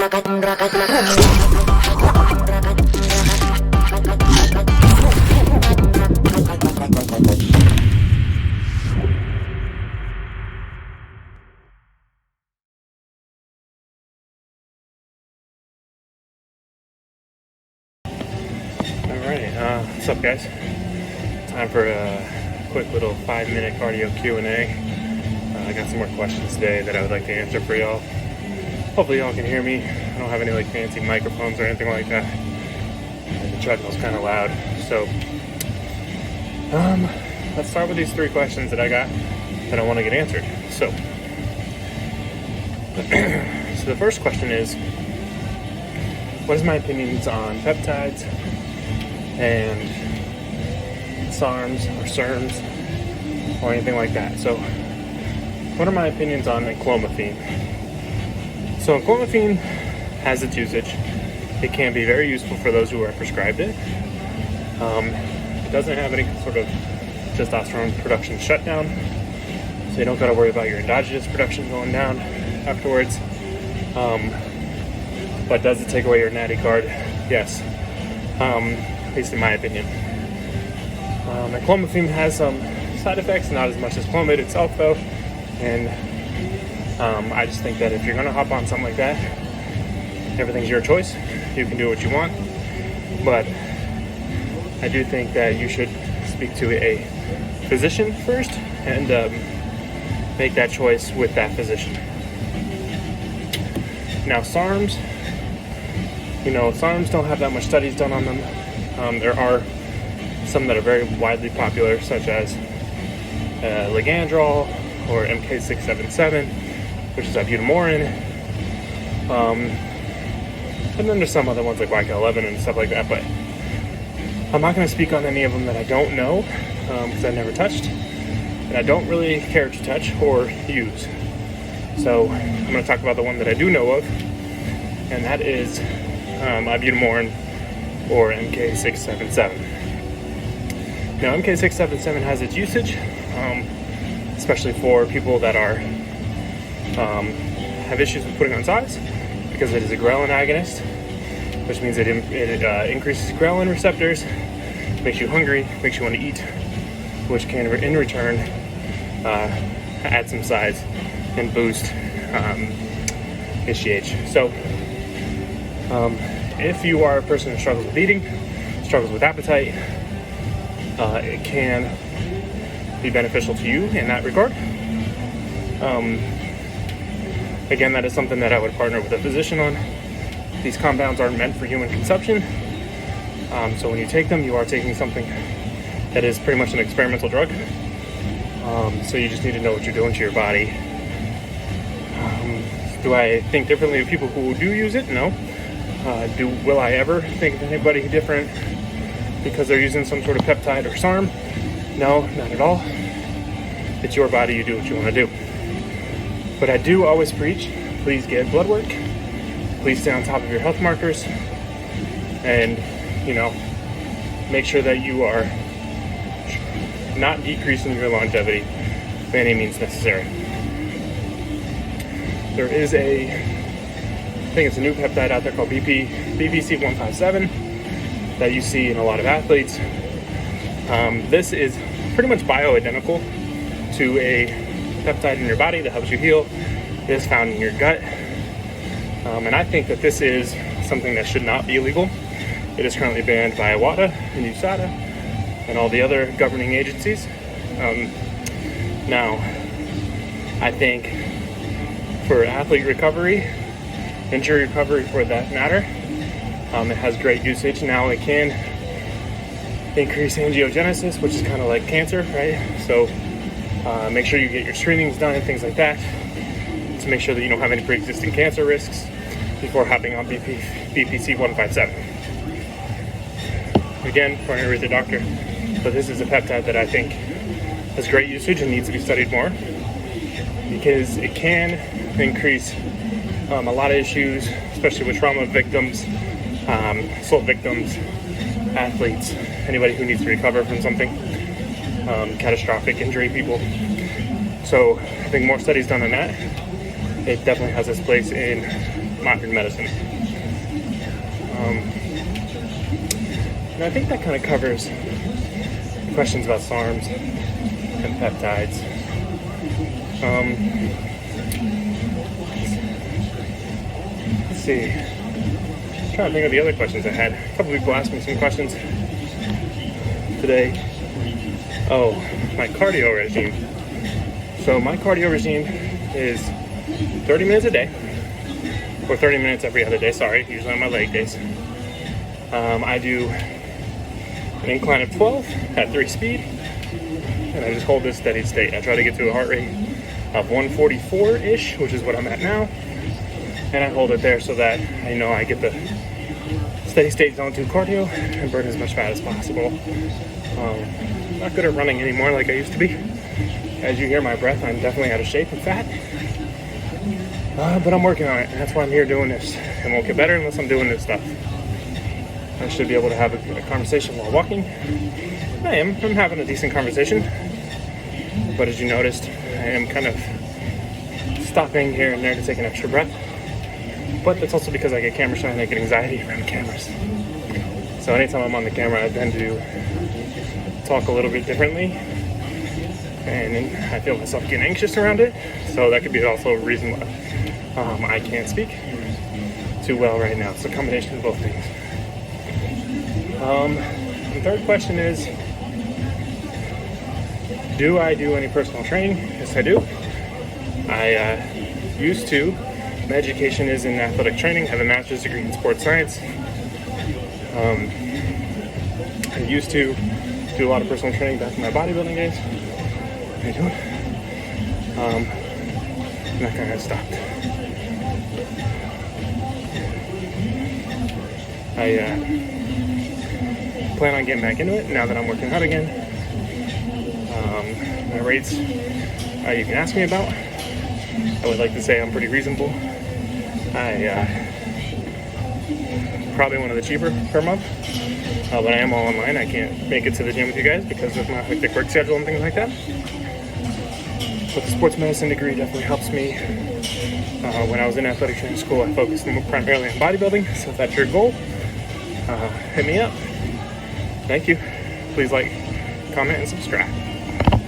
What's up, guys? Time for a quick little 5-minute cardio Q&A. I got some more questions today that I would like to answer for y'all. Hopefully y'all can hear me. I don't have any like fancy microphones or anything like that. The treadmill's kind of loud. So let's start with these 3 questions that I got that I want to get answered. So the first question is, what is my opinions on peptides and Sarms or Serms or anything like that? So what are my opinions on clomiphene? So clomiphene has its usage. It can be very useful for those who are prescribed it. It doesn't have any sort of testosterone production shutdown, so you don't got to worry about your endogenous production going down afterwards. But does it take away your natty card? Yes, at least in my opinion. And clomiphene has some side effects, not as much as clomid itself though, and I just think that if you're going to hop on something like that, everything's your choice. You can do what you want, but I do think that you should speak to a physician first and make that choice with that physician. Now Sarms, Sarms don't have that much studies done on them. There are some that are very widely popular, such as Ligandrol or MK677, which is ibutamoren. And then there's some other ones like YK11 and stuff like that, but I'm not going to speak on any of them that I don't know, because I've never touched, and I don't really care to touch or use. So I'm going to talk about the one that I do know of, and that is ibutamoren or MK677. Now MK677 has its usage, especially for people that are have issues with putting on size, because it is a ghrelin agonist, which means it increases ghrelin receptors, makes you hungry, makes you want to eat, which can in return add some size and boost HGH. So if you are a person who struggles with eating, struggles with appetite, it can be beneficial to you in that regard. Again, that is something that I would partner with a physician on. These compounds aren't meant for human consumption, so when you take them, you are taking something that is pretty much an experimental drug. So you just need to know what you're doing to your body. Do I think differently of people who do use it? No. Will I ever think of anybody different because they're using some sort of peptide or SARM? No, not at all. It's your body, you do what you want to do. But I do always preach, please get blood work, please stay on top of your health markers, and make sure that you are not decreasing your longevity by any means necessary. There is I think it's a new peptide out there called BPC157 that you see in a lot of athletes. This is pretty much bioidentical to a peptide in your body that helps you heal. It is found in your gut. And I think that this is something that should not be illegal. It is currently banned by WADA and USADA and all the other governing agencies. Now, I think for athlete recovery, injury recovery for that matter, it has great usage. Now it can increase angiogenesis, which is kind of like cancer, right? So make sure you get your screenings done and things like that to make sure that you don't have any pre-existing cancer risks before hopping on BPC157. Again, partner with the doctor, but this is a peptide that I think has great usage and needs to be studied more, because it can increase a lot of issues, especially with trauma victims, assault victims, athletes, anybody who needs to recover from something, catastrophic injury people. So I think more studies done on that. It definitely has its place in modern medicine. And I think that kind of covers the questions about Sarms and peptides. Let's see. I'm trying to think of the other questions I had. A couple people asked me some questions today. Oh, my cardio regime. So my cardio regime is 30 minutes a day, or 30 minutes every other day, sorry, usually on my leg days. I do an incline of 12 at 3 speed, and I just hold this steady state. I try to get to a heart rate of 144-ish, which is what I'm at now, and I hold it there so that I know I get the steady state zone 2 cardio and burn as much fat as possible. Not good at running anymore like I used to be. As you hear my breath, I'm definitely out of shape and fat. But I'm working on it, and that's why I'm here doing this. It won't get better unless I'm doing this stuff. I should be able to have a conversation while walking. I'm having a decent conversation. But as you noticed, I am kind of stopping here and there to take an extra breath. But that's also because I get camera shy and I get anxiety around cameras. So anytime I'm on the camera, I tend to talk a little bit differently. And I feel myself getting anxious around it. So that could be also a reason why I can't speak too well right now. It's a combination of both things. The third question is, do I do any personal training? Yes, I do. I used to. My education is in athletic training. I have a master's degree in sports science. I used to do a lot of personal training back in my bodybuilding days. How you doing? And that kind of stopped. I plan on getting back into it now that I'm working out again. My rates, you can ask me about. I would like to say I'm pretty reasonable. Probably one of the cheaper per month. But I am all online. I can't make it to the gym with you guys because of my hectic work schedule and things like that. But the sports medicine degree definitely helps me. When I was in athletic training school, I focused primarily on bodybuilding. So if that's your goal, hit me up. Thank you. Please like, comment, and subscribe.